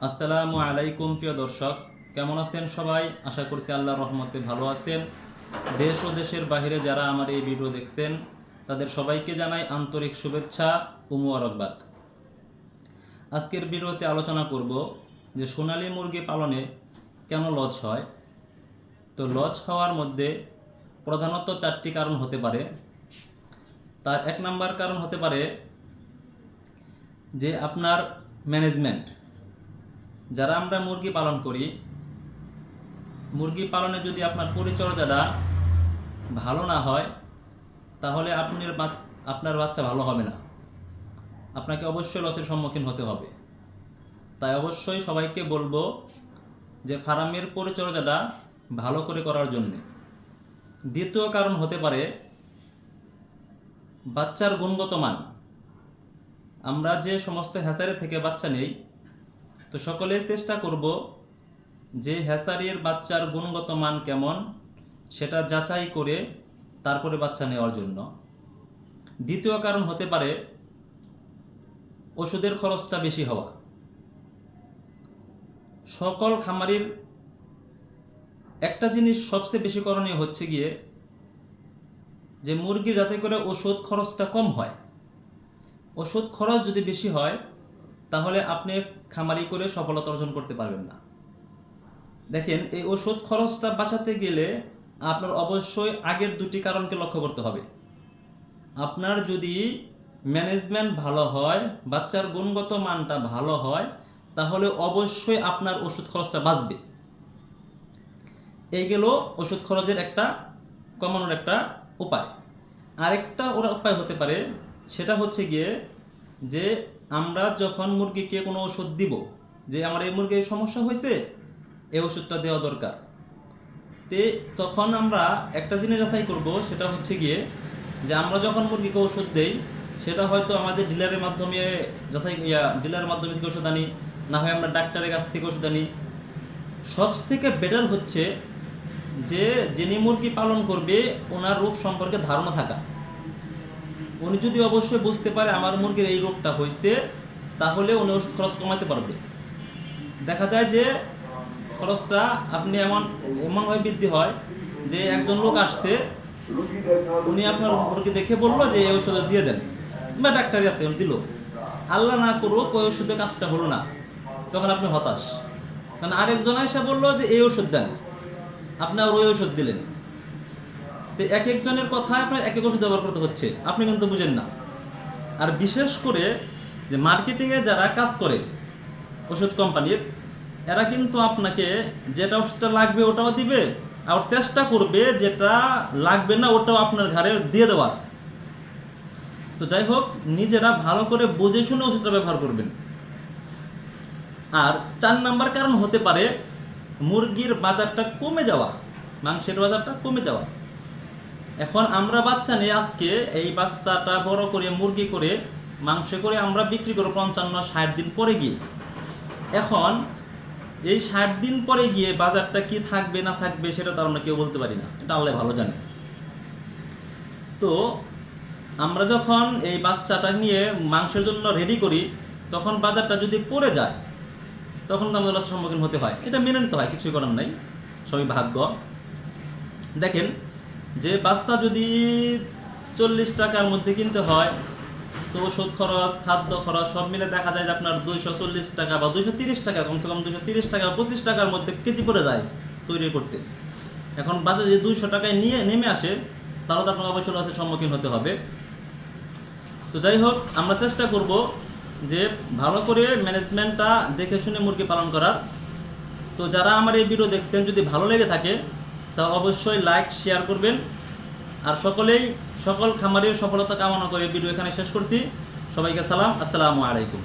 আসসালামু আলাইকুম প্রিয় দর্শক, কেমন আছেন সবাই? আশা করছি আল্লাহর রহমতে ভালো আছেন। দেশ ও দেশের বাইরে যারা আমার এই ভিডিও দেখছেন তাদের সবাইকে জানাই আন্তরিক শুভেচ্ছা ও মুবারকবাদ। আজকের ভিডিওতে আলোচনা করব যে সোনালী মুরগি পালনে কেন লস হয়। তো লস হওয়ার মধ্যে প্রধানত 4টি কারণ হতে পারে। তার 1 নাম্বার কারণ হতে পারে যে আপনার ম্যানেজমেন্ট। যারা আমরা মুরগি পালন করি, মুরগি পালনে যদি আপনার পরিচর্যাটা ভালো না হয় তাহলে আপনার বাচ্চা ভালো হবে না। আপনাকে অবশ্যই লসের সম্মুখীন হতে হবে। তাই অবশ্যই সবাইকে বলবো যে ফার্মের পরিচর্যাটা ভালো করে করার জন্যে। দ্বিতীয় কারণ হতে পারে বাচ্চার গুণগত মান। আমরা যে সমস্ত হ্যাচারি থেকে বাচ্চা নেই, তো সকলেই চেষ্টা করব যে হ্যাচারির বাচ্চার গুণগত মান কেমন সেটা যাচাই করে তারপরে বাচ্চা নেওয়ার জন্য। দ্বিতীয় কারণ হতে পারে ওষুধের খরচটা বেশি হওয়া। সকল খামারির একটা জিনিস সবচেয়ে বেশি করণীয় হচ্ছে গিয়ে যে মুরগির যাতে করে ওষুধ খরচটা কম হয়। ওষুধ খরচ যদি বেশি হয় তাহলে আপনি খামারি করে সফলতা অর্জন করতে পারবেন না। দেখেন, এই ওষুধ খরচটা বাঁচাতে গেলে আপনার অবশ্যই আগের 2টি কারণকে লক্ষ্য করতে হবে। আপনার যদি ম্যানেজমেন্ট ভালো হয়, বাচ্চার গুণগত মানটা ভালো হয়, তাহলে অবশ্যই আপনার ওষুধ খরচটা বাঁচবে। এই গেল ওষুধ খরচের একটা কমানোর একটা উপায়। আরেকটা উপায় হতে পারে, সেটা হচ্ছে গিয়ে যে আমরা যখন মুরগিকে কোনো ওষুধ দিব, যে আমার এই মুরগির সমস্যা হয়েছে, এই ওষুধটা দেওয়া দরকার, তখন আমরা একটা জিনিস যাচাই করব, সেটা হচ্ছে গিয়ে যে আমরা যখন মুরগিকে ওষুধ দেই সেটা হয়তো আমাদের ডিলারের মাধ্যমে ডিলারের মাধ্যমে থেকে ওষুধ আনি, না হয় আমরা ডাক্তারের কাছ থেকে ওষুধ আনি। সবথেকে বেটার হচ্ছে যে যিনি মুরগি পালন করবে ওনার রোগ সম্পর্কে ধারণা থাকা। উনি যদি অবশ্যই বুঝতে পারে আমার মুরগির এই রোগটা হয়েছে, তাহলে উনি ওষুধ খরচ কমাতে পারবে। দেখা যায় যে খরচটা আপনি এমনভাবে বৃদ্ধি হয় যে একজন লোক আসছে, উনি আপনার মুরগি দেখে বললো যে এই ওষুধ দিয়ে দেন, বা ডাক্তারই আছে উনি দিল, আল্লাহ না করুক ওই ওষুধে কাজটা হলো না, তখন আপনি হতাশ। কারণ আরেকজন এসে বললো যে এই ওষুধ দেন, আপনি আর ওই ওষুধ দিলেন। তো এক একজনের কথায় আপনার এক এক ওষুধ ব্যবহার করতে হচ্ছে, আপনি কিন্তু বুঝেন না। আর বিশেষ করে যে মার্কেটিংয়ে যারা কাজ করে ওষুধ কোম্পানির, এরা কিন্তু আপনাকে যেটা ওষুধটা লাগবে ওটাও দিবে, আর চেষ্টা করবে যেটা লাগবে না ওটাও আপনার ঘরে দিয়ে দেওয়ার। তো যাই হোক, নিজেরা ভালো করে বুঝে শুনে ওষুধটা ব্যবহার করবেন। আর 4 নাম্বার কারণ হতে পারে মুরগির বাজারটা কমে যাওয়া, মাংসের বাজারটা কমে যাওয়া। এখন আমরা বাচ্চা নিয়ে আজকে এই বাচ্চাটা বড় করে মুরগি করে মাংস করে আমরা বিক্রি করব 55-60 দিন পরে গিয়ে। এখন এই 60 দিন পরে গিয়ে বাজারটা কি থাকবে না থাকবে সেটা তো আমরা কেউ বলতে পারি না, এটা আল্লাহ ভালো জানে। তো আমরা যখন এই বাচ্চাটা নিয়ে মাংসের জন্য রেডি করি, তখন বাজারটা যদি পড়ে যায় তখন তো আমাদের লসের সম্মুখীন হতে হয়। এটা মেনে নিতে হয়, কিছুই করার নাই, সবই ভাগ্য। দেখেন, যে বাচ্চা যদি 40 টাকার মধ্যে কিনতে হয়, তো ওষুধ খরচ, খাদ্য খরচ সব মিলে দেখা যায় যে আপনার 240 টাকা বা 230 টাকা, কমসে কম 230 টাকা 25 টাকার মধ্যে কেজি পড়ে যায় তৈরি করতে। এখন বাজারে যে 200 টাকায় নিয়ে নেমে আসে, তাহলে তো আপনার অবশ্যই লসের সম্মুখীন হতে হবে। তো যাই হোক, আমরা চেষ্টা করব যে ভালো করে ম্যানেজমেন্টটা দেখে শুনে মুরগি পালন করার। তো যারা আমার এই ভিডিও দেখছেন, যদি ভালো লেগে থাকে তা অবশ্যই লাইক শেয়ার করবেন। আর সকল খামারের সফলতা কামনা করে ভিডিও এখানে শেষ করছি। সবাইকে সালাম, আসসালামু আলাইকুম।